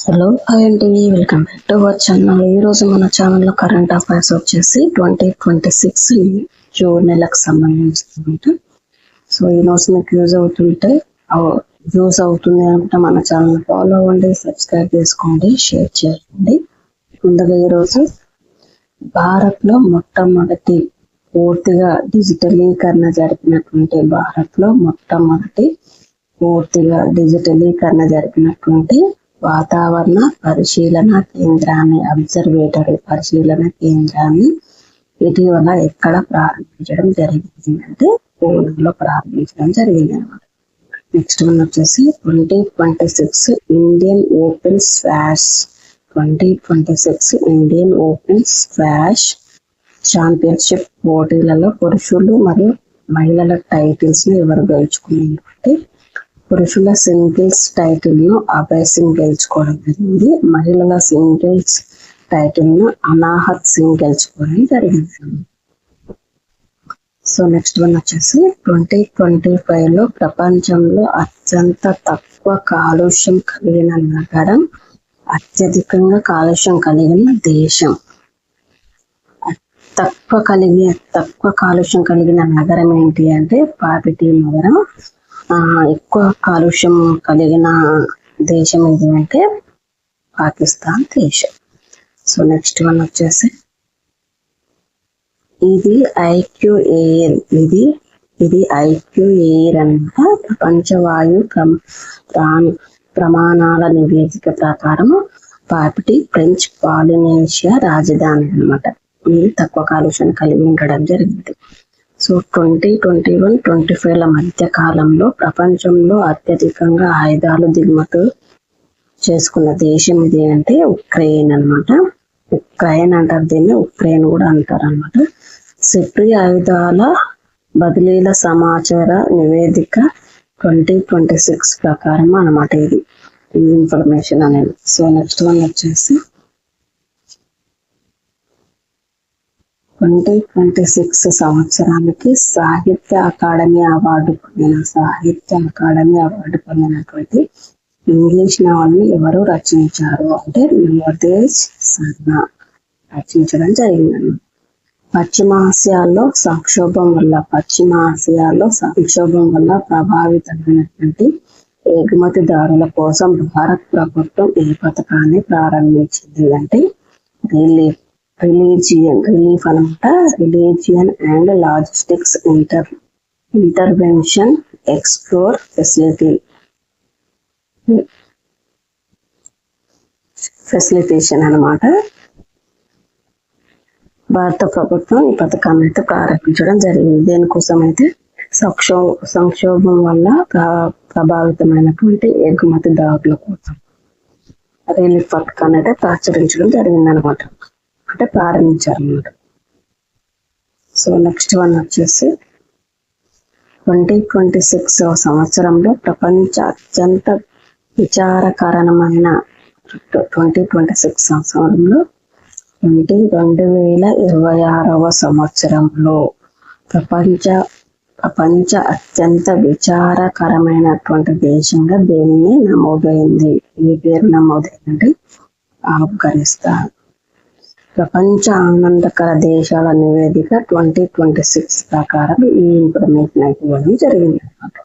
Hello hi అండి, welcome back to our channel. ఈరోజు మన ఛానల్లో కరెంట్ అఫైర్స్ వచ్చేసి 2026 జూన్ నెలకు సంబంధించి. సో ఈ నోట్స్ మీకు యూజ్ అవుతుంది అంటే మన ఛానల్ ఫాలో అవ్వండి, సబ్స్క్రైబ్ చేసుకోండి, షేర్ చేయండి. ముందుగా ఈరోజు భారత్లో మొట్టమొదటి పూర్తిగా డిజిటలీకరణ జరిపినటువంటి వాతావరణ పరిశీలన కేంద్రాన్ని ఇటీవల ఎక్కడ ప్రారంభించడం జరిగింది అంటే పూణేలో ప్రారంభించడం జరిగింది అనమాట. నెక్స్ట్ వన్ వచ్చేసి 2026 ఇండియన్ ఓపెన్ స్క్వాష్ ఛాంపియన్షిప్ పోటీలలో పురుషులు మరియు మహిళల టైటిల్స్ ను ఎవరు గెలుచుకున్నారంటే పురుషుల సింగిల్స్ టైటిల్ ను అభయ్ సింగ్ గెలుచుకోవడం జరిగింది. మహిళల సింగిల్స్ టైటిల్ ను అనాహత్ సింగ్ గెలుచుకోవడం జరిగింది. సో నెక్స్ట్ వన్ వచ్చేసి 2025 లో ప్రపంచంలో అత్యంత తక్కువ కాలుష్యం కలిగిన నగరం, అత్యధికంగా కాలుష్యం కలిగిన దేశం. తక్కువ కాలుష్యం కలిగిన నగరం ఏంటి అంటే పాపిటి నగరం. ఎక్కువ కాలుష్యం కలిగిన దేశం ఏది అంటే పాకిస్తాన్ దేశం. సో నెక్స్ట్ వన్ వచ్చేసి ఇది ఐక్యూఏఆర్ అన్నమాట. ప్రపంచ వాయు ప్రమాణాల నివేదిక ప్రకారం పాపిటి ఫ్రెంచ్ పాలినేషియా రాజధాని అన్నమాట. ఇది తక్కువ కాలుష్యం కలిగి ఉండడం జరిగింది. సో 2021-25 మధ్య కాలంలో ప్రపంచంలో అత్యధికంగా ఆయుధాలు దిగుమతి చేసుకున్న దేశం ఇది అంటే ఉక్రెయిన్ అన్నమాట. ఉక్రెయిన్ అంటారు, దీన్ని ఉక్రెయిన్ కూడా అంటారు అన్నమాట. సిప్రి ఆయుధాల బదిలీల సమాచార నివేదిక 2026 ప్రకారం అన్నమాట ఇది ఇన్ఫర్మేషన్ అనేది. సో నెక్స్ట్ వన్ వచ్చేసి 2026 సంవత్సరానికి సాహిత్య అకాడమీ అవార్డు పొందినటువంటి ఇంగ్లీష్ నావల్ని ఎవరు రచించారు అంటే నవోదయ్ శర్మ రచించడం జరిగింది. పశ్చిమాసియాలో సంక్షోభం వల్ల ప్రభావితమైనటువంటి ఎగుమతిదారుల కోసం భారత్ ప్రభుత్వం ఈ పథకాన్ని ప్రారంభించింది అంటే religion and logistics intervention explore facilitation అన్నమాట. భారత ప్రభుత్వం ఈ పథకాన్ని అయితే ప్రారంభించడం జరిగింది. దేనికోసం అయితే సంక్షోభం వల్ల ప్రభావితమైనటువంటి ఎగుమతిదారుల కోసం రిలీఫ్ పథకాన్ని అయితే ప్రాచురించడం జరిగింది అనమాట, అంటే ప్రారంభించారు అన్నమాట. సో నెక్స్ట్ వన్ వచ్చేసి 2026 సంవత్సరంలో ప్రపంచ అత్యంత విచారకరమైన 2026 సంవత్సరంలో 2026 సంవత్సరంలో ప్రపంచ అత్యంత విచారకరమైనటువంటి దేశంగా దీనిని నమోదైంది. ఈ పేరు నమోదైందంటే ఆఫ్ఘనిస్తాన్. ప్రపంచ ఆనందకర దేశాల నివేదిక 2026 ప్రకారం ఈ ఇన్ఫర్మేషన్ అయితే ఇవ్వడం జరిగింది అన్నమాట.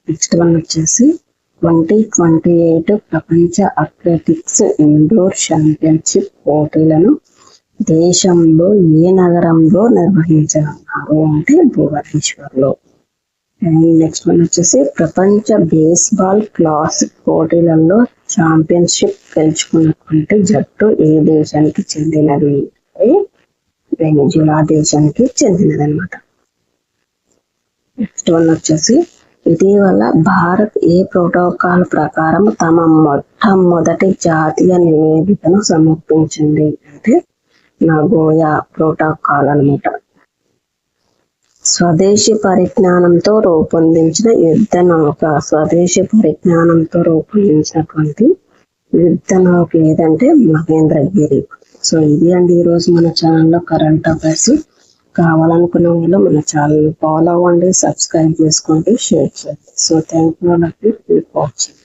నెక్స్ట్ వన్ వచ్చేసి 2028 ప్రపంచ అథ్లెటిక్స్ ఇండోర్ ఛాంపియన్షిప్ పోటీలను దేశంలో ఏ నగరంలో నిర్వహించనున్నారు అంటే భువనేశ్వర్లో. అండ్ నెక్స్ట్ వన్ వచ్చేసి ప్రపంచ బేస్బాల్ క్లాసిక్ పోటీలలో ఛాంపియన్షిప్ గెలుచుకున్నటువంటి జట్టు ఏ దేశానికి చెందినది? వెనిజులా దేశానికి చెందినది అనమాట. నెక్స్ట్ వన్ వచ్చేసి ఇటీవల భారత్ ఏ ప్రోటోకాల్ ప్రకారం తమ మొట్టమొదటి జాతీయ నివేదికను సమర్పించింది అంటే నగోయా ప్రోటోకాల్ అన్నమాట. స్వదేశీ పరిజ్ఞానంతో రూపొందించినటువంటి యుద్ధ నౌక ఏదంటే మహేంద్రగిరి. సో ఇది అండి ఈరోజు మన ఛానల్లో కరెంట్ అఫైర్స్. కావాలనుకున్న వాళ్ళు మన ఛానల్ ఫాలో అవ్వండి, సబ్స్క్రైబ్ చేసుకోండి, షేర్ చేయండి. So thank you for watching.